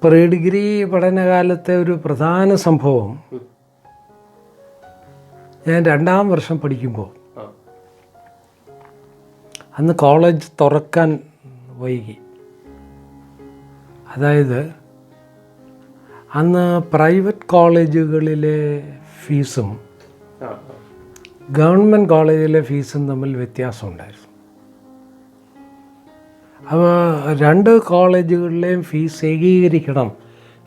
Pre degree പഠനകാലത്തെ ഒരു പ്രധാന സംഭവം, ഞാൻ 2ാം വർഷം പഠിക്കുമ്പോൾ അന്ന് കോളേജ് തുറക്കാൻ വൈകി. അതായത് അന്ന് പ്രൈവറ്റ് കോളേജുകളിലെ ഫീസും ഗവൺമെൻറ് കോളേജിലെ ഫീസും തമ്മിൽ വ്യത്യാസമുണ്ടായിരുന്നു. അപ്പോൾ 2 കോളേജുകളിലെയും ഫീസ് ഏകീകരിക്കണം,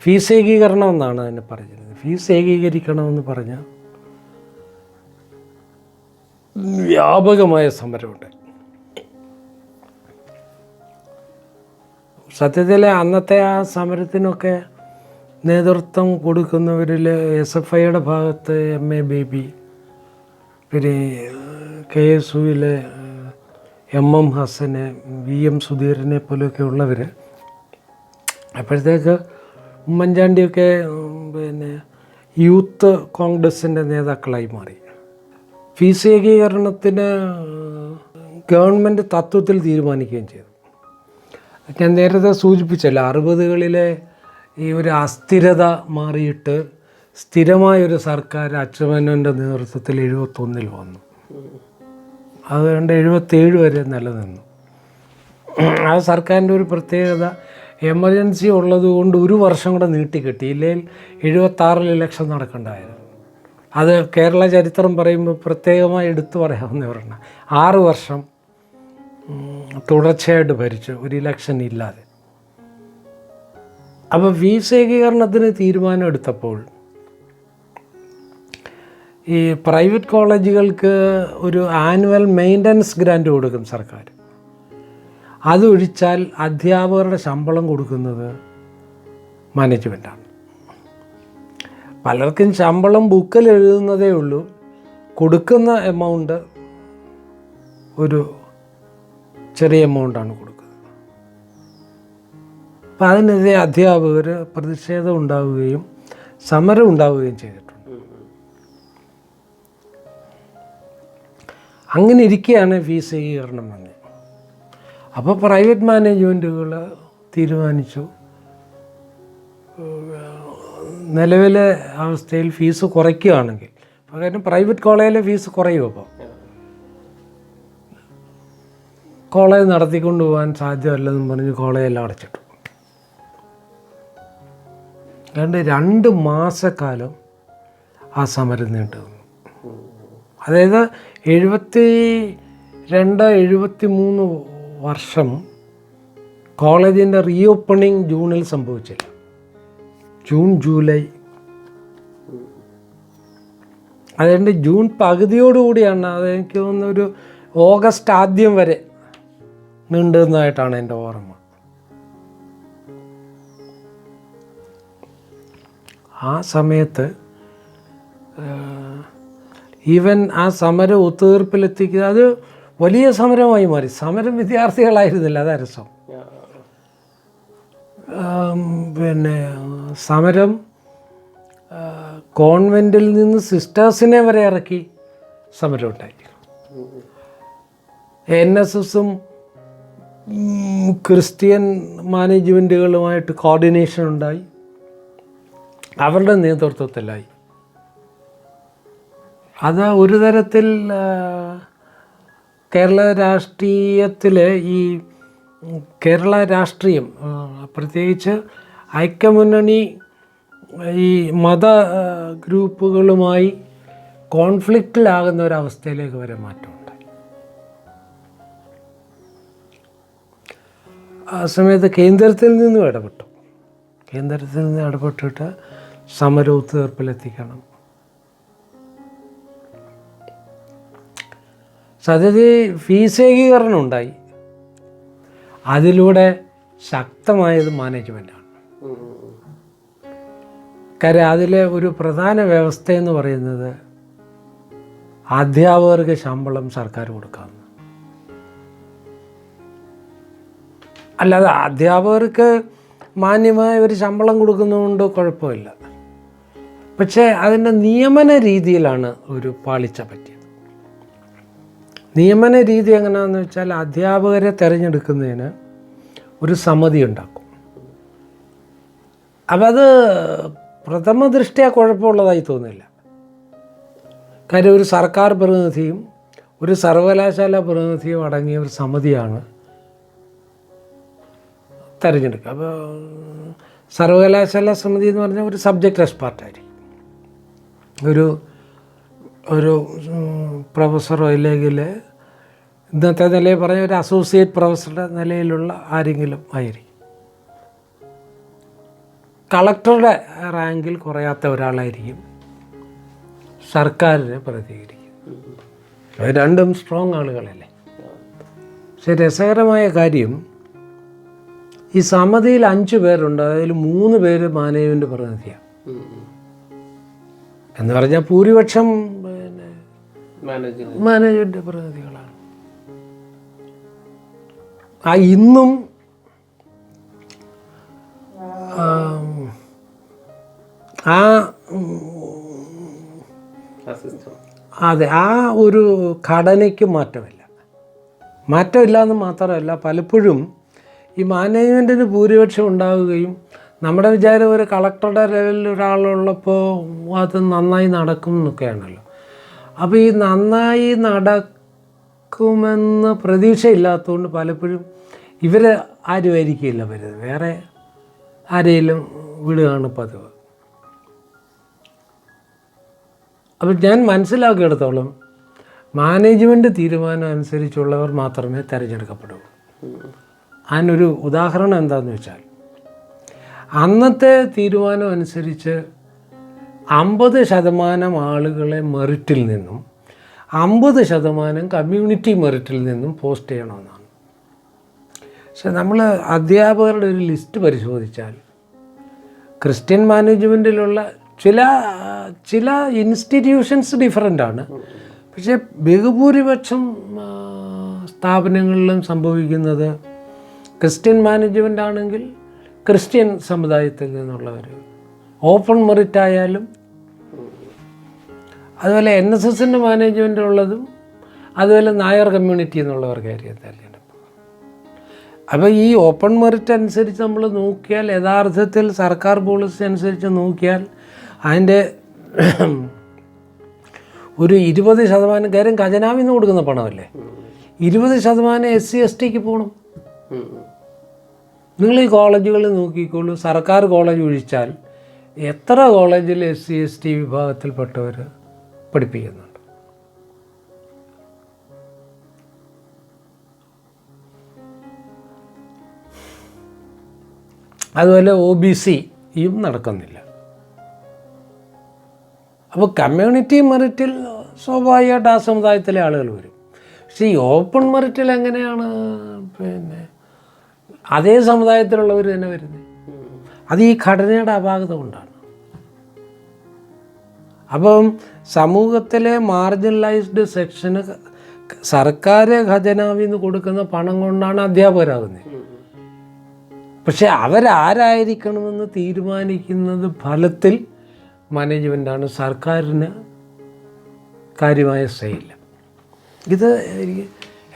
ഫീസ് ഏകീകരണം എന്നാണ് അതിനെ പറഞ്ഞിരുന്നത്. ഫീസ് ഏകീകരിക്കണമെന്ന് പറഞ്ഞാൽ വ്യാപകമായ സമരമുണ്ട്. സത്യത്തിൽ അന്നത്തെ ആ സമരത്തിനൊക്കെ നേതൃത്വം കൊടുക്കുന്നവരിൽ SFIയുടെ ഭാഗത്ത് MA ബേബി, പിന്നെ KSUവിലെ MM ഹസന്, VM സുധീരനെ പോലെയൊക്കെ ഉള്ളവർ. അപ്പോഴത്തേക്ക് ഉമ്മൻചാണ്ടിയൊക്കെ പിന്നെ യൂത്ത് കോൺഗ്രസിൻ്റെ നേതാക്കളായി മാറി. ഫീസ് ഏകീകരണത്തിന് ഗവൺമെൻറ് തത്വത്തിൽ തീരുമാനിക്കുകയും ചെയ്തു. ഞാൻ നേരത്തെ സൂചിപ്പിച്ചല്ലോ, 60കളിലെ ഈ ഒരു അസ്ഥിരത മാറിയിട്ട് സ്ഥിരമായൊരു സർക്കാർ അച്യുതമേനോൻ്റെ നേതൃത്വത്തിൽ 71 വന്നു. അതുകൊണ്ട് 77 വരെ നിലനിന്നു. ആ സർക്കാരിൻ്റെ ഒരു പ്രത്യേകത, എമർജൻസി ഉള്ളത് കൊണ്ട് 1 വർഷം കൂടെ നീട്ടിക്കിട്ടി. ഇല്ലെങ്കിൽ 76 ഇലക്ഷൻ നടക്കേണ്ടതായിരുന്നു. അത് കേരള ചരിത്രം പറയുമ്പോൾ പ്രത്യേകമായി എടുത്തു പറയാവുന്നവരാണ്. 6 വർഷം തുടർച്ചയായിട്ട് ഭരിച്ചു, ഒരു ഇലക്ഷൻ ഇല്ലാതെ. അപ്പോൾ ഫീസ് ഏകീകരണത്തിന് തീരുമാനം എടുത്തപ്പോൾ ഈ പ്രൈവറ്റ് കോളേജുകൾക്ക് ഒരു ആനുവൽ മെയിൻ്റനൻസ് ഗ്രാൻറ്റ് കൊടുക്കും സർക്കാർ. അതൊഴിച്ചാൽ അധ്യാപകരുടെ ശമ്പളം കൊടുക്കുന്നത് മാനേജ്മെൻറ്റാണ്. പലർക്കും ശമ്പളം ബുക്കിൽ എഴുതുന്നതേ ഉള്ളൂ, കൊടുക്കുന്ന എമൗണ്ട് ഒരു ചെറിയ എമൗണ്ടാണ് കൊടുക്കുന്നത്. അപ്പം അതിനെതിരെ അധ്യാപകർ പ്രതിഷേധം ഉണ്ടാവുകയും സമരം ഉണ്ടാവുകയും ചെയ്തിട്ടുണ്ട്. അങ്ങനെ ഇരിക്കുകയാണ് ഫീസ് ഏകീകരണം വന്നത്. അപ്പോൾ പ്രൈവറ്റ് മാനേജ്മെൻറ്റുകൾ തീരുമാനിച്ചു, നിലവിലെ അവസ്ഥയിൽ ഫീസ് കുറയ്ക്കുകയാണെങ്കിൽ, കാരണം പ്രൈവറ്റ് കോളേജിലെ ഫീസ് കുറയും, അപ്പോൾ കോളേജ് നടത്തിക്കൊണ്ട് പോകാൻ സാധ്യമല്ലെന്നും പറഞ്ഞ് കോളേജെല്ലാം അടച്ചിട്ടു. അതുകൊണ്ട് 2 മാസക്കാലം ആ സമരം നീണ്ടു നിന്നു. അതായത് 72-73 വർഷം കോളേജിൻ്റെ റീഓപ്പണിങ് ജൂണിൽ സംഭവിച്ചില്ല. ജൂൺ, ജൂലൈ, അതുകൊണ്ട് ജൂൺ പകുതിയോടുകൂടിയാണ്, അതെനിക്ക് തോന്നുന്നു ഒരു ഓഗസ്റ്റ് ആദ്യം വരെ നീണ്ടുന്നതായിട്ടാണ് എൻ്റെ ഓർമ്മ. ആ സമയത്ത് ഈവൻ ആ സമരം ഒത്തുതീർപ്പിലെത്തിക്കുക, അത് വലിയ സമരമായി മാറി. സമരം വിദ്യാർത്ഥികളായിരുന്നില്ല, അതാ രസം. പിന്നെ സമരം കോൺവെൻറ്റിൽ നിന്ന് സിസ്റ്റേഴ്സിനെ വരെ ഇറക്കി സമരം ഉണ്ടായി. NSSും ക്രിസ്ത്യൻ മാനേജ്മെൻറ്റുകളുമായിട്ട് കോർഡിനേഷൻ ഉണ്ടായി, അവരുടെ നേതൃത്വത്തിലായി. അത് ഒരു തരത്തിൽ കേരള രാഷ്ട്രീയത്തിൽ, ഈ കേരള രാഷ്ട്രീയം പ്രത്യേകിച്ച് ഐക്യമുന്നണി ഈ മത ഗ്രൂപ്പുകളുമായി കോൺഫ്ലിക്റ്റിലാകുന്ന ഒരവസ്ഥയിലേക്ക് വരെ മാറ്റമുണ്ടായി. ആ സമയത്ത് കേന്ദ്രത്തിൽ നിന്നും ഇടപെട്ടു. കേന്ദ്രത്തിൽ നിന്ന് ഇടപെട്ടിട്ട് സമരം ഒത്തുതീർപ്പിലെത്തിക്കണം. സത്യത്തിൽ ഫീസ് ഏകീകരണം ഉണ്ടായി. അതിലൂടെ ശക്തമായത് മാനേജ്മെൻറ്റാണ്. കാര്യം അതിലെ ഒരു പ്രധാന വ്യവസ്ഥയെന്ന് പറയുന്നത് അധ്യാപകർക്ക് ശമ്പളം സർക്കാർ കൊടുക്കാം. അല്ലാതെ അധ്യാപകർക്ക് മാന്യമായ ഒരു ശമ്പളം കൊടുക്കുന്നതുകൊണ്ട് കുഴപ്പമില്ല. പക്ഷേ അതിൻ്റെ നിയമന രീതിയിലാണ് ഒരു പാളിച്ച പറ്റിയത്. നിയമന രീതി എങ്ങനെയാണെന്ന് വെച്ചാൽ, അധ്യാപകരെ തിരഞ്ഞെടുക്കുന്നതിന് ഒരു സമിതി ഉണ്ടാക്കും. അപ്പം അത് പ്രഥമ ദൃഷ്ടിയ കുഴപ്പമുള്ളതായി തോന്നില്ല. കാര്യം ഒരു സർക്കാർ പ്രതിനിധിയും ഒരു സർവകലാശാല പ്രതിനിധിയും അടങ്ങിയ ഒരു സമിതിയാണ് തിരഞ്ഞെടുക്കുക. അപ്പോൾ സർവകലാശാല സമിതി എന്ന് പറഞ്ഞാൽ ഒരു സബ്ജക്റ്റ് എക്സ്പെർട്ടായിരിക്കും. ഒരു പ്രൊഫസറോ ഇല്ലെങ്കിൽ ഇന്നത്തെ നിലയിൽ പറഞ്ഞ ഒരു അസോസിയേറ്റ് പ്രൊഫസറുടെ നിലയിലുള്ള ആരെങ്കിലും ആയിരിക്കും. കളക്ടറുടെ റാങ്കിൽ കുറയാത്ത ഒരാളായിരിക്കും സർക്കാരിനെ പ്രതികരിക്കും. രണ്ടും സ്ട്രോങ് ആളുകളല്ലേ. പക്ഷെ രസകരമായ കാര്യം, ഈ സമിതിയിൽ 5 പേരുണ്ട്. അതിൽ 3 പേര് മാനേജ്മെൻറ്റ് പ്രതിനിധിയാണ്. എന്ന് പറഞ്ഞാൽ ഭൂരിപക്ഷം പിന്നെ മാനേജ്മെൻറ്റ് പ്രതിനിധികളാണ്. ഇന്നും അതെ, ആ ഒരു ഘടനയ്ക്ക് മാറ്റമില്ല എന്ന് മാത്രമല്ല, പലപ്പോഴും ഈ മാനേജ്മെൻറ്റിന് ഭൂരിപക്ഷം ഉണ്ടാവുകയും നമ്മുടെ വിചാരം ഒരു കളക്ടറുടെ ലെവലിൽ ഒരാളുള്ളപ്പോൾ അത് നന്നായി നടക്കും എന്നൊക്കെയാണല്ലോ. അപ്പോൾ ഈ നന്നായി നടക്കുമെന്ന് പ്രതീക്ഷയില്ലാത്തതുകൊണ്ട് പലപ്പോഴും ഇവർ ആരുമായിരിക്കില്ല വരുന്നത്, വേറെ ആരെയും വിടുകയാണ് പതിവ്. അപ്പം ഞാൻ മനസ്സിലാക്കിയെടുത്തോളം മാനേജ്മെൻറ്റ് തീരുമാനം അനുസരിച്ചുള്ളവർ മാത്രമേ തിരഞ്ഞെടുക്കപ്പെടൂ. അതിനൊരു ഉദാഹരണം എന്താണെന്ന് വെച്ചാൽ, അന്നത്തെ തീരുമാനം അനുസരിച്ച് 50% ആളുകളെ മെറിറ്റിൽ നിന്നും 50% കമ്മ്യൂണിറ്റി മെറിറ്റിൽ നിന്നും പോസ്റ്റ് ചെയ്യണമെന്നാണ്. പക്ഷെ നമ്മൾ അധ്യാപകരുടെ ഒരു ലിസ്റ്റ് പരിശോധിച്ചാൽ ക്രിസ്ത്യൻ മാനേജ്മെൻറ്റിലുള്ള ചില ഇൻസ്റ്റിറ്റ്യൂഷൻസ് ഡിഫറൻ്റാണ്. പക്ഷേ ബഹുഭൂരിപക്ഷം സ്ഥാപനങ്ങളിലും സംഭവിക്കുന്നത് ക്രിസ്ത്യൻ മാനേജ്മെൻ്റ് ആണെങ്കിൽ ക്രിസ്ത്യൻ സമുദായത്തിൽ നിന്നുള്ളവർ, ഓപ്പൺ മെറിറ്റ് ആയാലും അതുപോലെ NSSൻ്റെ മാനേജ്മെൻ്റ് ഉള്ളതും അതുപോലെ നായർ കമ്മ്യൂണിറ്റി എന്നുള്ളവർക്കായിരിക്കും തിരഞ്ഞെടുപ്പ്. അപ്പോൾ ഈ ഓപ്പൺ മെറിറ്റ് അനുസരിച്ച് നമ്മൾ നോക്കിയാൽ, യഥാർത്ഥത്തിൽ സർക്കാർ പോളിസി അനുസരിച്ച് നോക്കിയാൽ അതിൻ്റെ ഒരു 20% കാര്യം ഖജനാവിൽ നിന്ന് കൊടുക്കുന്ന പണമല്ലേ, 20% SC/STക്ക് പോകണം. നിങ്ങൾ ഈ കോളേജുകളിൽ നോക്കിക്കോളൂ, സർക്കാർ കോളേജ് ഒഴിച്ചാൽ എത്ര കോളേജിൽ SC/ST വിഭാഗത്തിൽപ്പെട്ടവർ പഠിപ്പിക്കുന്നുണ്ട്? അതുപോലെ OBCയും നടക്കുന്നില്ല. അപ്പോൾ കമ്മ്യൂണിറ്റി മെറിറ്റിൽ സ്വാഭാവികമായിട്ട് ആ സമുദായത്തിലെ ആളുകൾ വരും. പക്ഷേ ഈ ഓപ്പൺ മെറിറ്റിൽ എങ്ങനെയാണ് പിന്നെ അതേ സമുദായത്തിലുള്ളവർ തന്നെ വരുന്നത്? അത് ഈ ഘടനയുടെ അപാകത കൊണ്ടാണ്. അപ്പം സമൂഹത്തിലെ മാർജിനലൈസ്ഡ് സെക്ഷന് സർക്കാർ ഖജനാവിൽ നിന്ന് കൊടുക്കുന്ന പണം കൊണ്ടാണ് അധ്യാപകരാകുന്നത്. പക്ഷെ അവരാരായിരിക്കണമെന്ന് തീരുമാനിക്കുന്നത് ഫലത്തിൽ മാനേജ്മെൻറ്റാണ്. സർക്കാരിന് കാര്യമായ സേയില്ല. ഇത്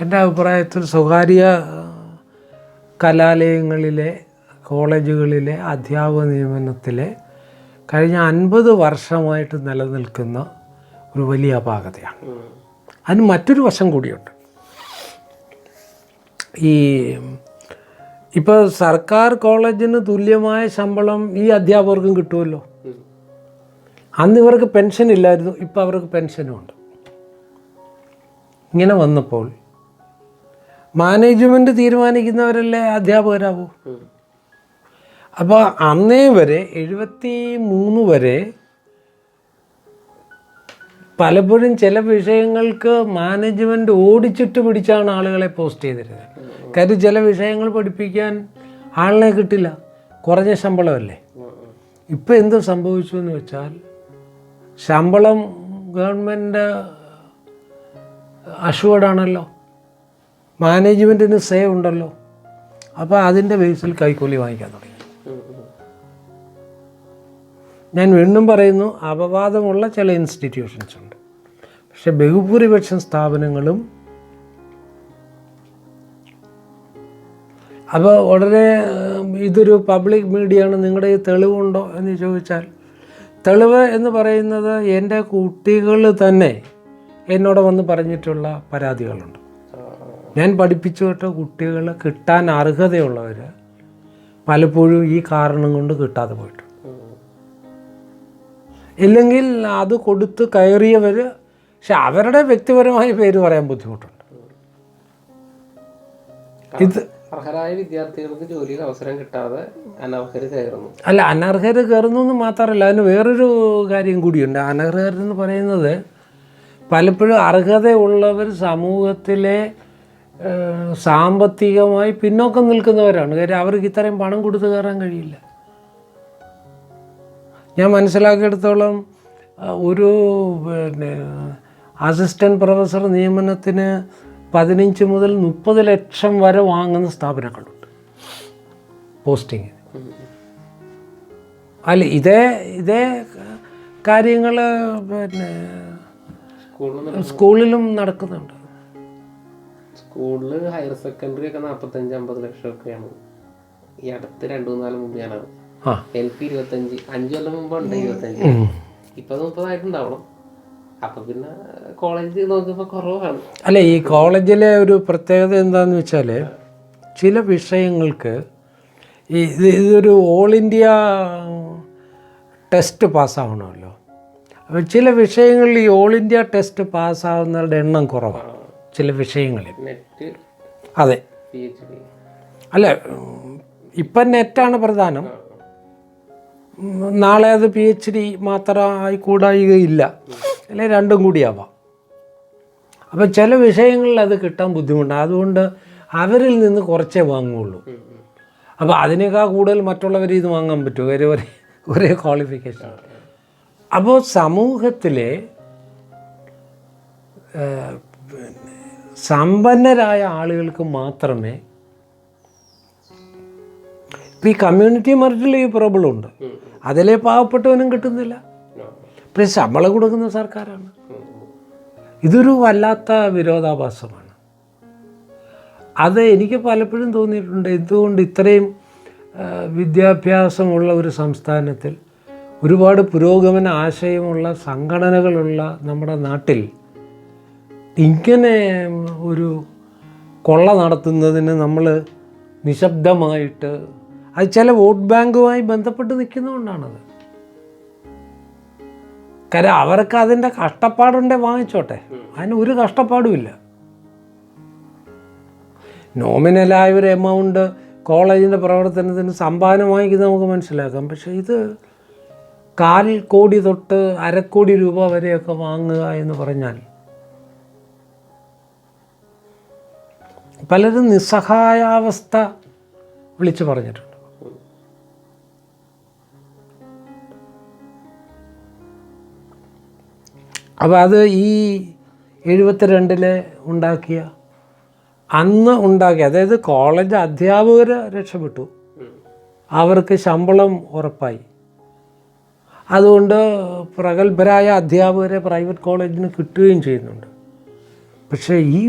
എൻ്റെ അഭിപ്രായത്തിൽ സ്വകാര്യ കലാലയങ്ങളിലെ കോളേജുകളിലെ അധ്യാപക നിയമനത്തിലെ കഴിഞ്ഞ 50 വർഷമായിട്ട് നിലനിൽക്കുന്ന ഒരു വലിയ അപാകതയാണ്. അതിന് മറ്റൊരു വശം കൂടിയുണ്ട്. ഇപ്പോൾ സർക്കാർ കോളേജിന് തുല്യമായ ശമ്പളം ഈ അധ്യാപകർക്കും കിട്ടുമല്ലോ. അന്ന് ഇവർക്ക് പെൻഷൻ ഇല്ലായിരുന്നു, ഇപ്പോൾ അവർക്ക് പെൻഷനുമുണ്ട്. ഇങ്ങനെ വന്നപ്പോൾ മാനേജ്മെൻറ്റ് തീരുമാനിക്കുന്നവരല്ലേ അധ്യാപകരാകൂ. അപ്പോൾ അന്നേ വരെ 73 വരെ പലപ്പോഴും ചില വിഷയങ്ങൾക്ക് മാനേജ്മെൻറ്റ് ഓടിച്ചിട്ട് പിടിച്ചാണ് ആളുകളെ പോസ്റ്റ് ചെയ്തിരുന്നത്. കാര്യം ചില വിഷയങ്ങൾ പഠിപ്പിക്കാൻ ആളിനെ കിട്ടില്ല, കുറഞ്ഞ ശമ്പളമല്ലേ. ഇപ്പം എന്ത് സംഭവിച്ചു എന്ന് വെച്ചാൽ, ശമ്പളം ഗവൺമെൻറ് അഷ്വേർഡാണല്ലോ, മാനേജ്മെൻറ്റിന് സേ ഉണ്ടല്ലോ. അപ്പോൾ അതിൻ്റെ ബേസിൽ കൈക്കൂലി വാങ്ങിക്കാൻ തുടങ്ങി. ഞാൻ വീണ്ടും പറയുന്നു, അപവാദമുള്ള ചില ഇൻസ്റ്റിറ്റ്യൂഷൻസ് ഉണ്ട്. പക്ഷെ ബഹുഭൂരിപക്ഷം സ്ഥാപനങ്ങളും അപ്പോൾ ഉടനെ ഇതൊരു പബ്ലിക് മീഡിയയാണ്, നിങ്ങളുടെ ഈ തെളിവുണ്ടോ എന്ന് ചോദിച്ചാൽ, തെളിവ് എന്ന് പറയുന്നത് എൻ്റെ കുട്ടികൾ തന്നെ എന്നോട് വന്ന് പറഞ്ഞിട്ടുള്ള പരാതികളുണ്ട്. ഞാൻ പഠിപ്പിച്ചു വിട്ട കുട്ടികൾ കിട്ടാൻ അർഹതയുള്ളവർ പലപ്പോഴും ഈ കാരണം കൊണ്ട് കിട്ടാതെ പോയിട്ടുണ്ട്. ഇല്ലെങ്കിൽ അത് കൊടുത്ത് കയറിയവർ, പക്ഷെ അവരുടെ വ്യക്തിപരമായ പേര് പറയാൻ ബുദ്ധിമുട്ടുണ്ട്. ഇത് അർഹരായ വിദ്യാർത്ഥികൾക്ക് ജോലിയിൽ അവസരം കിട്ടാതെ അനർഹർ കയറുന്നു. അല്ല, അനർഹർ കയറുന്നു എന്ന് മാത്രമല്ല, അതിന് വേറൊരു കാര്യം കൂടിയുണ്ട്. അനർഹരെന്ന് പറയുന്നത് പലപ്പോഴും അർഹതയുള്ളവർ സമൂഹത്തിലെ സാമ്പത്തികമായി പിന്നോക്കം നിൽക്കുന്നവരാണ്. കാര്യം അവർക്ക് ഇത്രയും പണം കൊടുത്ത് കയറാൻ കഴിയില്ല. ഞാൻ മനസ്സിലാക്കിയെടുത്തോളം ഒരു അസിസ്റ്റൻറ്റ് പ്രൊഫസർ നിയമനത്തിന് 15 മുതൽ 30 ലക്ഷം വരെ വാങ്ങുന്ന സ്ഥാപനങ്ങളുണ്ട് പോസ്റ്റിങ്ങിന്. അല്ല, ഇതേ കാര്യങ്ങൾ സ്കൂളിലും നടക്കുന്നുണ്ട്. സ്കൂളിൽ ഹയർ സെക്കൻഡറി ഒക്കെ 45-50 ലക്ഷം ഒക്കെയാണ്. ഈ അടുത്ത് 2-3 മുമ്പ് ഞാനാണ്. LP 25, 5 കൊല്ലം മുമ്പുണ്ട് 25, ഇപ്പൊ 30 ആയിട്ടുണ്ടാവണം. അപ്പൊ പിന്നെ കോളേജ് നോക്കുമ്പോൾ കുറവാണ്. അല്ല, ഈ കോളേജിലെ ഒരു പ്രത്യേകത എന്താണെന്ന് വെച്ചാൽ, ചില വിഷയങ്ങൾക്ക് ഇതൊരു ഓൾ ഇന്ത്യ ടെസ്റ്റ് പാസ്സാവണമല്ലോ. അപ്പോൾ ചില വിഷയങ്ങളിൽ ഈ ഓൾ ഇന്ത്യ ടെസ്റ്റ് പാസ്സാവുന്നവരുടെ എണ്ണം കുറവാണ് ചില വിഷയങ്ങളിൽ. നെറ്റ്, അതെ. അല്ല, ഇപ്പം നെറ്റാണ് പ്രധാനം. നാളെ അത് PhD മാത്രമായി കൂടായികയില്ല, അല്ലെങ്കിൽ രണ്ടും കൂടിയാവാം. അപ്പം ചില വിഷയങ്ങളിൽ അത് കിട്ടാൻ ബുദ്ധിമുട്ടാണ്. അതുകൊണ്ട് അവരിൽ നിന്ന് കുറച്ചേ വാങ്ങുള്ളൂ. അപ്പോൾ അതിനേക്കാൾ കൂടുതൽ മറ്റുള്ളവർ ഇത് വാങ്ങാൻ പറ്റുമോ? ഒരേ ക്വാളിഫിക്കേഷൻ. അപ്പോൾ സമൂഹത്തിലെ സമ്പന്നരായ ആളുകൾക്ക് മാത്രമേ, ഇപ്പം ഈ കമ്മ്യൂണിറ്റി മെറിറ്റിൽ ഈ പ്രോബ്ലം ഉണ്ട്. അതിലെ പാവപ്പെട്ടവനും കിട്ടുന്നില്ല, പിന്നെ ശമ്പളം കൊടുക്കുന്ന സർക്കാരാണ്. ഇതൊരു വല്ലാത്ത വിരോധാഭാസമാണ്. അത് എനിക്ക് പലപ്പോഴും തോന്നിയിട്ടുണ്ട്, എന്തുകൊണ്ട് ഇത്രയും വിദ്യാഭ്യാസമുള്ള ഒരു സംസ്ഥാനത്തിൽ, ഒരുപാട് പുരോഗമന ആശയമുള്ള സംഘടനകളുള്ള നമ്മുടെ നാട്ടിൽ ഇങ്ങനെ ഒരു കൊള്ള നടത്തുന്നതിന് നമ്മൾ നിശബ്ദമായിട്ട്, അത് ചില വോട്ട് ബാങ്കുമായി ബന്ധപ്പെട്ട് നിൽക്കുന്നതുകൊണ്ടാണത്. കാര്യം അവർക്ക് അതിൻ്റെ കഷ്ടപ്പാടുണ്ടേ വാങ്ങിച്ചോട്ടെ, അതിന് ഒരു കഷ്ടപ്പാടുമില്ല. നോമിനലായ ഒരു എമൗണ്ട് കോളേജിൻ്റെ പ്രവർത്തനത്തിന് സംഭാവന വാങ്ങിക്കുന്നത് നമുക്ക് മനസ്സിലാക്കാം. പക്ഷേ ഇത് 1/4 കോടി തൊട്ട് 1/2 കോടി രൂപ വരെയൊക്കെ വാങ്ങുക എന്ന് പറഞ്ഞാൽ പലരും നിസ്സഹായാവസ്ഥ വിളിച്ചു പറഞ്ഞിട്ടുണ്ട്. അപ്പോൾ അത് ഈ 72 ഉണ്ടാക്കിയ, അതായത് കോളേജ് അധ്യാപകർ രക്ഷപ്പെട്ടു, അവർക്ക് ശമ്പളം ഉറപ്പായി. അതുകൊണ്ട് പ്രഗത്ഭരായ അധ്യാപകരെ പ്രൈവറ്റ് കോളേജിന് കിട്ടുകയും ചെയ്യുന്നുണ്ട്. പക്ഷേ ഈ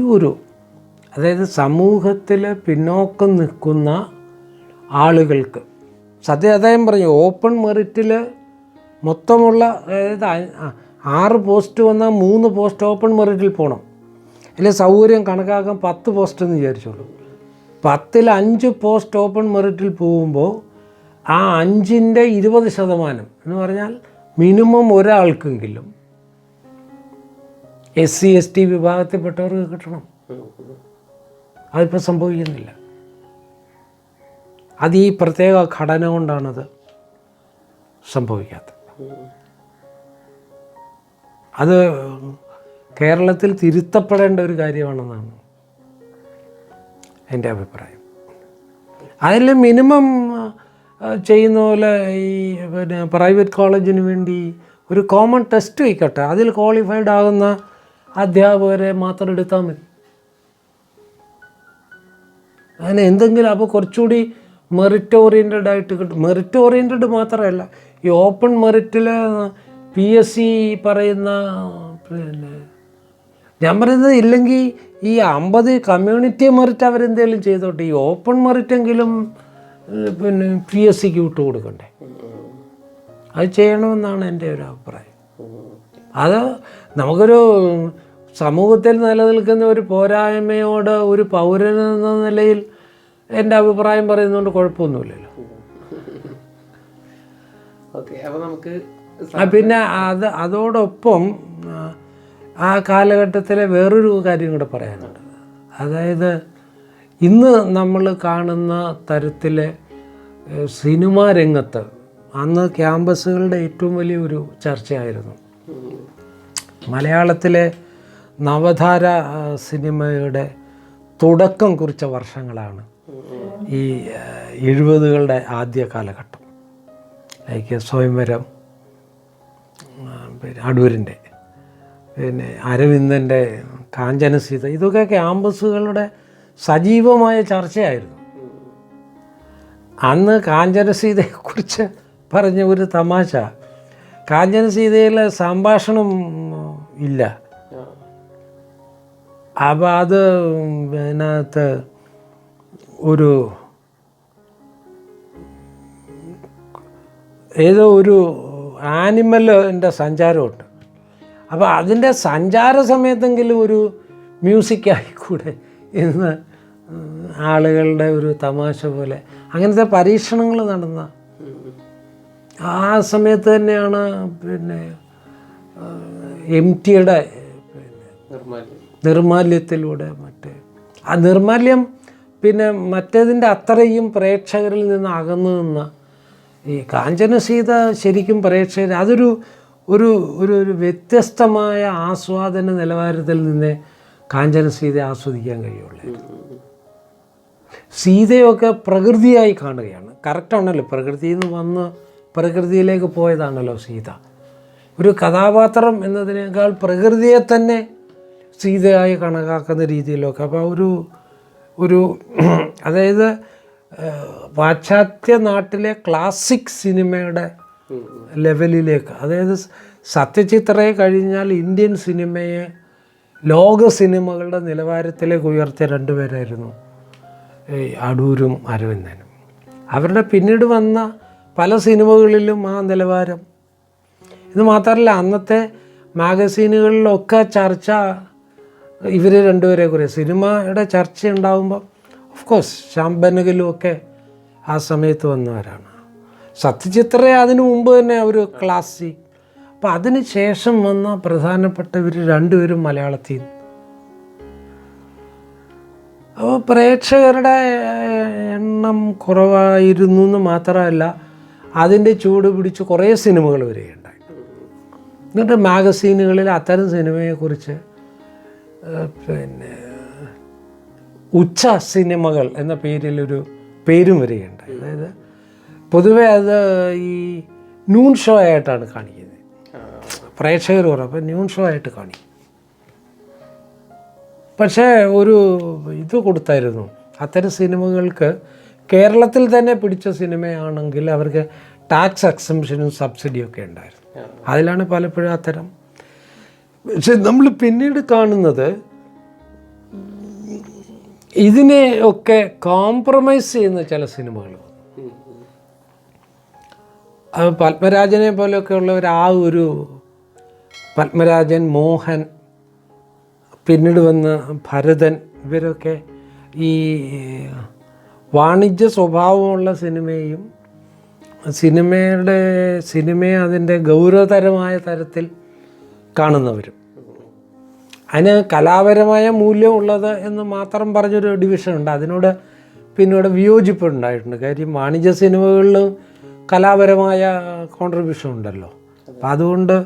അതായത് സമൂഹത്തിൽ പിന്നോക്കം നിൽക്കുന്ന ആളുകൾക്ക്, അദ്ദേഹം പറഞ്ഞു, ഓപ്പൺ മെറിറ്റിൽ മൊത്തമുള്ള, അതായത് 6 പോസ്റ്റ് വന്നാൽ 3 പോസ്റ്റ് ഓപ്പൺ മെറിറ്റിൽ പോകണം. അല്ലെ സൗകര്യം കണക്കാക്കാൻ 10 പോസ്റ്റ് എന്ന് വിചാരിച്ചോളൂ. 10ൽ 5 പോസ്റ്റ് ഓപ്പൺ മെറിറ്റിൽ പോകുമ്പോൾ ആ 5ൻ്റെ 20% എന്ന് പറഞ്ഞാൽ മിനിമം ഒരാൾക്കെങ്കിലും SC ST വിഭാഗത്തിൽപ്പെട്ടവർക്ക് കിട്ടണം. അതിപ്പോൾ സംഭവിക്കുന്നില്ല. അത് ഈ പ്രത്യേക ഘടന കൊണ്ടാണത് സംഭവിക്കാത്തത്. അത് കേരളത്തിൽ തിരുത്തപ്പെടേണ്ട ഒരു കാര്യമാണെന്നാണ് എൻ്റെ അഭിപ്രായം. അതിൽ മിനിമം ചെയ്യുന്ന പോലെ ഈ പ്രൈവറ്റ് കോളേജിന് വേണ്ടി ഒരു കോമൺ ടെസ്റ്റ് വയ്ക്കട്ടെ, അതിൽ ക്വാളിഫൈഡ് ആകുന്ന അധ്യാപകരെ മാത്രം എടുത്താൽ മതി. അങ്ങനെ എന്തെങ്കിലും, അപ്പോൾ കുറച്ചുകൂടി മെറിറ്റ് ഓറിയൻറ്റഡ് ആയിട്ട് കിട്ടും. മെറിറ്റ് ഓറിയൻറ്റഡ് മാത്രമല്ല, ഈ ഓപ്പൺ മെറിറ്റിൽ PSC പറയുന്ന ഞാൻ പറയുന്നത് ഇല്ലെങ്കിൽ ഈ 50 കമ്മ്യൂണിറ്റി മെറിറ്റ് അവരെന്തെങ്കിലും ചെയ്തോട്ടെ, ഈ ഓപ്പൺ മെറിറ്റെങ്കിലും പിന്നെ PSCക്ക് വിട്ടു കൊടുക്കണ്ടേ. അത് ചെയ്യണമെന്നാണ് എൻ്റെ ഒരു അഭിപ്രായം. അത് നമുക്കൊരു സമൂഹത്തിൽ നിലനിൽക്കുന്ന ഒരു പോരായ്മയോട് ഒരു പൗരനെന്ന നിലയിൽ എൻ്റെ അഭിപ്രായം പറയുന്നതുകൊണ്ട് കുഴപ്പമൊന്നുമില്ലല്ലോ. അപ്പോൾ നമുക്ക് പിന്നെ അതോടൊപ്പം ആ കാലഘട്ടത്തിലെ വേറൊരു കാര്യം കൂടെ പറയാനുണ്ട്. അതായത് ഇന്ന് നമ്മൾ കാണുന്ന തരത്തിലെ സിനിമാ രംഗത്ത് അന്ന് ക്യാമ്പസുകളുടെ ഏറ്റവും വലിയൊരു ചർച്ചയായിരുന്നു. മലയാളത്തിലെ നവധാര സിനിമയുടെ തുടക്കം കുറിച്ച വർഷങ്ങളാണ് ഈ 70കളുടെ ആദ്യ കാലഘട്ടം. ലൈക്ക് സ്വയംവരം, പിന്നെ അടൂരിൻ്റെ, പിന്നെ അരവിന്ദൻ്റെ കാഞ്ചനസീത, ഇതൊക്കെ ക്യാമ്പസുകളുടെ സജീവമായ ചർച്ചയായിരുന്നു. അന്ന് കാഞ്ചനസീതയെക്കുറിച്ച് പറഞ്ഞ ഒരു തമാശ, കാഞ്ചനസീതയിൽ സംഭാഷണം ഇല്ല. അപ്പോൾ അത് അതിനകത്ത് ഒരു ഏതോ ഒരു ആനിമലിൻ്റെ സഞ്ചാരമുണ്ട്. അപ്പോൾ അതിൻ്റെ സഞ്ചാര സമയത്തെങ്കിലും ഒരു മ്യൂസിക് ആയിക്കൂടെ എന്ന് ആളുകളുടെ ഒരു തമാശ പോലെ അങ്ങനത്തെ പരീക്ഷണങ്ങൾ നടന്ന ആ സമയത്ത് തന്നെയാണ് പിന്നെ MTയുടെ നിർമാല്യത്തിലൂടെ ആ നിർമാല്യം പിന്നെ മറ്റേതിൻ്റെ അത്രയും പ്രേക്ഷകരിൽ നിന്ന് അകന്നു നിന്ന ഈ കാഞ്ചനസീത ശരിക്കും പ്രേക്ഷകർ അതൊരു ഒരു ഒരു ഒരു വ്യത്യസ്തമായ ആസ്വാദന നിലവാരത്തിൽ നിന്ന് കാഞ്ചനസീത ആസ്വദിക്കാൻ കഴിയുള്ളൂ. സീതയൊക്കെ പ്രകൃതിയായി കാണുകയാണ്. കറക്റ്റാണല്ലോ, പ്രകൃതിയിൽ നിന്ന് വന്ന് പ്രകൃതിയിലേക്ക് പോയതാണല്ലോ സീത. ഒരു കഥാപാത്രം എന്നതിനേക്കാൾ പ്രകൃതിയെ തന്നെ സീതയായി കണക്കാക്കുന്ന രീതിയിലൊക്കെ. അപ്പോൾ ഒരു അതായത് പാശ്ചാത്യ നാട്ടിലെ ക്ലാസിക് സിനിമയുടെ ലെവലിലേക്ക്, അതായത് സത്യചിത്രയെ കഴിഞ്ഞാൽ ഇന്ത്യൻ സിനിമയെ ലോക സിനിമകളുടെ നിലവാരത്തിലേക്ക് ഉയർത്തിയ രണ്ടുപേരായിരുന്നു അടൂരും അരവിന്ദനും. അവരുടെ പിന്നീട് വന്ന പല സിനിമകളിലും ആ നിലവാരം. ഇത് മാത്രമല്ല, അന്നത്തെ മാഗസീനുകളിലൊക്കെ ചർച്ച ഇവർ രണ്ടുപേരെ കുറിച്ച് സിനിമയുടെ ചർച്ച ഉണ്ടാകുമ്പോൾ ഓഫ് കോഴ്സ് ശ്യാം ബെനഗലും ഒക്കെ ആ സമയത്ത് വന്നവരാണ്. സത്യചിത്രയെ അതിനു മുമ്പ് തന്നെ ഒരു ക്ലാസിക്. അപ്പം അതിന് ശേഷം വന്ന പ്രധാനപ്പെട്ട ഇവർ രണ്ടുപേരും മലയാളത്തിൽ. അപ്പോൾ പ്രേക്ഷകരുടെ എണ്ണം കുറവായിരുന്നു എന്ന് മാത്രമല്ല, അതിൻ്റെ ചൂട് പിടിച്ച് കുറേ സിനിമകൾ വരികയുണ്ടായി. എന്നിട്ട് മാഗസീനുകളിൽ അത്തരം സിനിമയെക്കുറിച്ച് പിന്നെ ഉച്ച സിനിമകൾ എന്ന പേരിലൊരു പേരും വരികയുണ്ടായി. അതായത് പൊതുവെ അത് ഈ ന്യൂൺ ഷോ ആയിട്ടാണ് കാണിക്കുന്നത്. പ്രേക്ഷകർ കുറവ്, അപ്പോൾ ന്യൂൺ ഷോ ആയിട്ട് കാണിക്കും. പക്ഷേ ഒരു ഇത് കൊടുത്തായിരുന്നു അത്തരം സിനിമകൾക്ക്. കേരളത്തിൽ തന്നെ പിടിച്ച സിനിമയാണെങ്കിൽ അവർക്ക് ടാക്സ് എക്സംഷനും സബ്സിഡിയൊക്കെ ഉണ്ടായിരുന്നു. അതിലാണ് പലപ്പോഴും അത്തരം. പക്ഷെ നമ്മൾ പിന്നീട് കാണുന്നത് ഇതിനെ ഒക്കെ കോംപ്രമൈസ് ചെയ്യുന്ന ചില സിനിമകൾ. അത് പത്മരാജനെ പോലെയൊക്കെ ഉള്ളവർ, ആ ഒരു പത്മരാജൻ, മോഹൻ, പിന്നീട് വന്ന ഭരതൻ, ഇവരൊക്കെ ഈ വാണിജ്യ സ്വഭാവമുള്ള സിനിമയെ അതിൻ്റെ ഗൗരവതരമായ തരത്തിൽ കാണുന്നവരും, അതിന് കലാപരമായ മൂല്യമുള്ളത് എന്ന് മാത്രം പറഞ്ഞൊരു ഡിവിഷനുണ്ട്. അതിനോട് പിന്നീട് വിയോജിപ്പുണ്ടായിട്ടുണ്ട്. കാര്യം വാണിജ്യ സിനിമകളിലും കലാപരമായ കോൺട്രിബ്യൂഷൻ ഉണ്ടല്ലോ. അപ്പം അതുകൊണ്ട്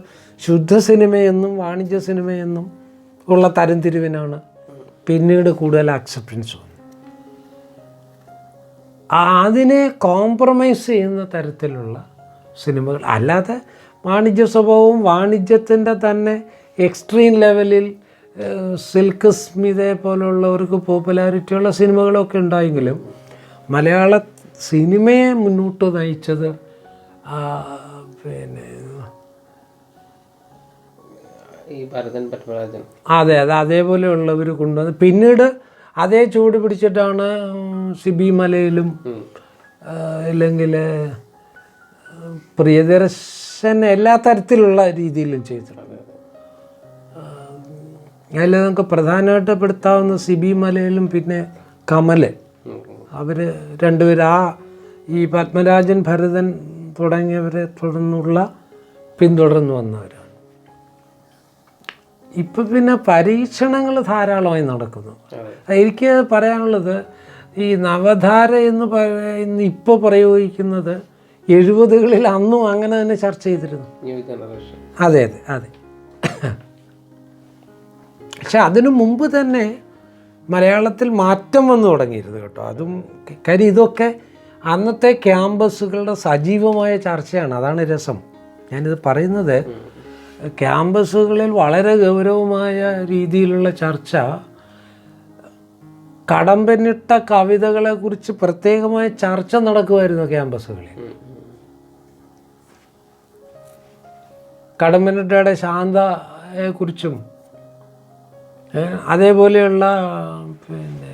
ശുദ്ധ സിനിമയെന്നും വാണിജ്യ സിനിമയെന്നും ഉള്ള തരംതിരിവിനാണ് പിന്നീട് കൂടുതൽ അക്സെപ്റ്റൻസ് വന്നത്. അതിനെ കോംപ്രമൈസ് ചെയ്യുന്ന തരത്തിലുള്ള സിനിമകൾ, അല്ലാതെ വാണിജ്യ സ്വഭാവവും വാണിജ്യത്തിൻ്റെ തന്നെ എക്സ്ട്രീം ലെവലിൽ സിൽക്ക് സ്മിതയെ പോലുള്ളവർക്ക് പോപ്പുലാരിറ്റിയുള്ള സിനിമകളൊക്കെ ഉണ്ടായെങ്കിലും മലയാള സിനിമയെ മുന്നോട്ട് നയിച്ചത് പിന്നെ ഈ ഭരതൻ പത്മരാജൻ. അതെ അതെ, അതേപോലെയുള്ളവർ കൊണ്ടുവന്ന് പിന്നീട് അതേ ചൂട് പിടിച്ചിട്ടാണ് സിബി മലയിലും അല്ലെങ്കിൽ പ്രിയദർശൻ എല്ലാ തരത്തിലുള്ള രീതിയിലും ചെയ്തിട്ടുണ്ട്. അതിൽ നമുക്ക് പ്രധാനമായിട്ട് പെടുത്താവുന്ന സിബി മലയിലും പിന്നെ കമൽ, അവർ രണ്ടുപേരും ഈ പത്മരാജൻ, ഭരതൻ തുടങ്ങിയവരെ തുടർന്നുള്ള പിന്തുടർന്ന് വന്നവരാണ്. ഇപ്പം പിന്നെ പരീക്ഷണങ്ങൾ ധാരാളമായി നടക്കുന്നു. എനിക്ക് പറയാനുള്ളത് ഈ നവധാര എന്ന് ഇപ്പോൾ പ്രയോഗിക്കുന്നത് 70കളിൽ അന്നും അങ്ങനെ തന്നെ ചർച്ച ചെയ്തിരുന്നു. അതെ അതെ അതെ. പക്ഷെ അതിനു മുമ്പ് തന്നെ മലയാളത്തിൽ മാറ്റം വന്നു തുടങ്ങിയിരുന്നു കേട്ടോ. അതും കാര്യം ഇതൊക്കെ അന്നത്തെ ക്യാമ്പസുകളുടെ സജീവമായ ചർച്ചയാണ്. അതാണ് രസം. ഞാനിത് പറയുന്നത് ക്യാമ്പസുകളിൽ വളരെ ഗൗരവമായ രീതിയിലുള്ള ചർച്ച, കടമ്പനിട്ട കവിതകളെ കുറിച്ച് പ്രത്യേകമായ ചർച്ച നടക്കുമായിരുന്നു ക്യാമ്പസുകളിൽ. കടമ്പനിട്ടയുടെ ശാന്തയെക്കുറിച്ചും അതേപോലെയുള്ള പിന്നെ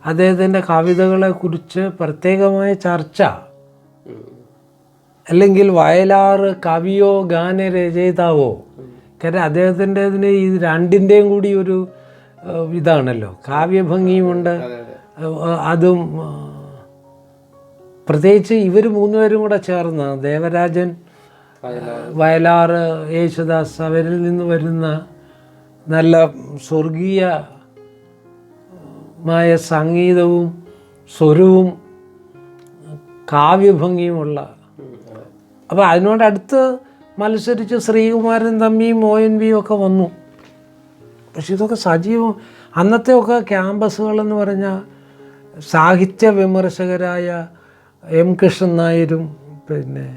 അദ്ദേഹത്തിൻ്റെ കവിതകളെക്കുറിച്ച് പ്രത്യേകമായ ചർച്ച, അല്ലെങ്കിൽ വയലാർ കവിയോ ഗാനരചയിതാവോ, കാരണം അദ്ദേഹത്തിൻ്റെതിന് ഈ രണ്ടിൻ്റെയും കൂടി ഒരു ഇതാണല്ലോ, കാവ്യഭംഗിയുമുണ്ട്. അതും പ്രത്യേകിച്ച് ഇവർ മൂന്നുപേരും കൂടെ ചേർന്ന് ദേവരാജൻ, വയലാർ, യേശുദാസ്, അവരിൽ നിന്ന് വരുന്ന നല്ല സ്വർഗീയമായ സംഗീതവും സ്വരവും കാവ്യഭംഗിയുമുള്ള, അപ്പോൾ അതിനോടടുത്ത് മത്സരിച്ച് ശ്രീകുമാരൻ തമ്പിയും ONV ഒക്കെ വന്നു. പക്ഷെ ഇതൊക്കെ സജീവം. അന്നത്തെയൊക്കെ ക്യാമ്പസുകളെന്ന് പറഞ്ഞാൽ സാഹിത്യ വിമർശകരായ M കൃഷ്ണൻ നായരും പിന്നെ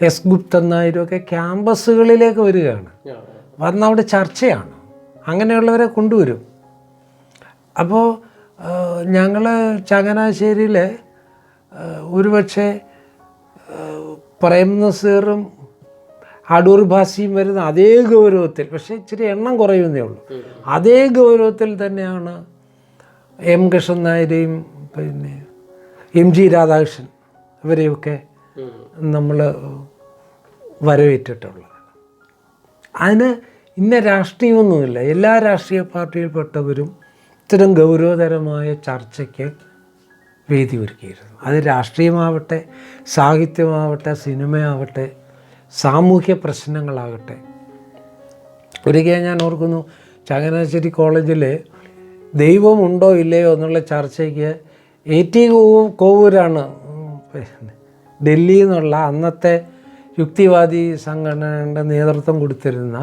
S ഗുപ്തൻ നായരും ഒക്കെ ക്യാമ്പസുകളിലേക്ക് വരികയാണ്. വന്നവിടെ ചർച്ചയാണ്, അങ്ങനെയുള്ളവരെ കൊണ്ടുവരും. അപ്പോൾ ഞങ്ങൾ ചങ്ങനാശ്ശേരിയിൽ ഒരുപക്ഷെ പ്രേം നസീറും അടൂർ ഭാസിയും വരുന്ന അതേ ഗൗരവത്തിൽ, പക്ഷേ ഇച്ചിരി എണ്ണം കുറയുന്നേ ഉള്ളൂ, അതേ ഗൗരവത്തിൽ തന്നെയാണ് M കൃഷ്ണൻ നായരെയും പിന്നെ MG രാധാകൃഷ്ണൻ ഇവരെയൊക്കെ നമ്മൾ വരവേറ്റിട്ടുള്ളത്. അതിന് ഇന്ന രാഷ്ട്രീയമൊന്നുമില്ല. എല്ലാ രാഷ്ട്രീയ പാർട്ടിയിൽപ്പെട്ടവരും ഇത്തരം ഗൗരവതരമായ ചർച്ചയ്ക്ക് വേദി ഒരുക്കിയിരുന്നു. അത് രാഷ്ട്രീയമാവട്ടെ, സാഹിത്യമാവട്ടെ, സിനിമയാവട്ടെ, സാമൂഹ്യ പ്രശ്നങ്ങളാകട്ടെ. ഒരിക്കൽ ഞാൻ ഓർക്കുന്നു, ചങ്ങനാശ്ശേരി കോളേജിൽ ദൈവമുണ്ടോ ഇല്ലയോ എന്നുള്ള ചർച്ചയ്ക്ക് AT കോവൂരാണ് ഡൽഹിയിൽ നിന്നുള്ള അന്നത്തെ യുക്തിവാദി സംഘടനയുടെ നേതൃത്വം കൊടുത്തിരുന്ന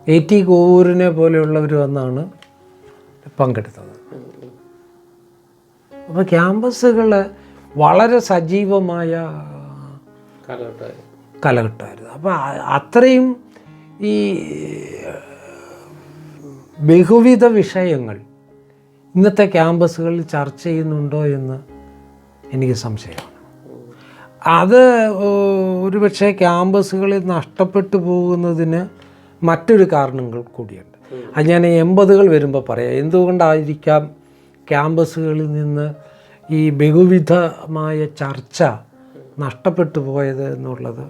AT കോവൂരിനെ പോലെയുള്ളവർ വന്നാണ് പങ്കെടുത്തത്. അപ്പോൾ ക്യാമ്പസുകൾ വളരെ സജീവമായ കാലഘട്ടമായിരുന്നു. അപ്പോൾ അത്രയും ഈ ബഹുവിധ വിഷയങ്ങൾ ഇന്നത്തെ ക്യാമ്പസുകളിൽ ചർച്ച ചെയ്യുന്നുണ്ടോ എന്ന് എനിക്ക് സംശയമാണ്. അത് ഒരുപക്ഷെ ക്യാമ്പസുകളിൽ നഷ്ടപ്പെട്ടു പോകുന്നതിന് മറ്റൊരു കാരണങ്ങൾ കൂടിയുണ്ട്. അത് ഞാൻ 80കൾ വരുമ്പോൾ പറയാം. എന്തുകൊണ്ടായിരിക്കാം ക്യാമ്പസുകളിൽ നിന്ന് ഈ ബഹുവിധമായ ചർച്ച നഷ്ടപ്പെട്ടു പോയത് എന്നുള്ളത്